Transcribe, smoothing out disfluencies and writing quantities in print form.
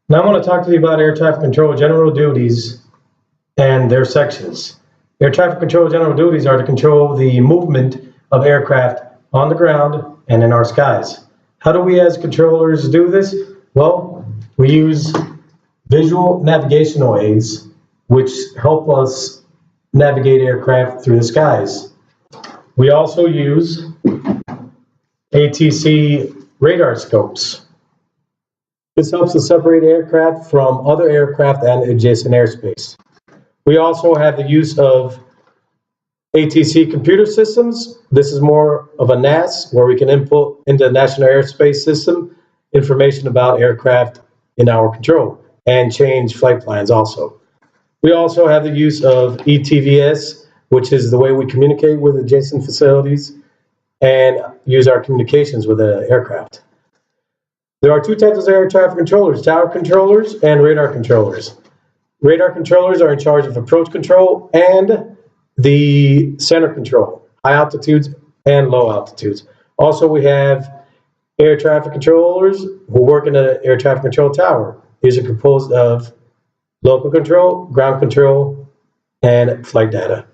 Now I want to talk to you about air traffic control general duties and their sections. Air traffic control general duties are to control the movement of aircraft on the ground and in our skies. How do we as controllers do this? Well, we use visual navigational aids which help us navigate aircraft through the skies. We also use ATC radar scopes. This helps us separate aircraft from other aircraft and adjacent airspace. We also have the use of ATC computer systems. This is more of a NAS where we can input into the National Airspace System information about aircraft in our control and change flight plans also. We also have the use of ETVS, which is the way we communicate with adjacent facilities and use our communications with the aircraft. There are two types of air traffic controllers, tower controllers and radar controllers. Radar controllers are in charge of approach control and the center control, high altitudes and low altitudes. Also, we have air traffic controllers who work in the air traffic control tower. These are composed of local control, ground control, and flight data.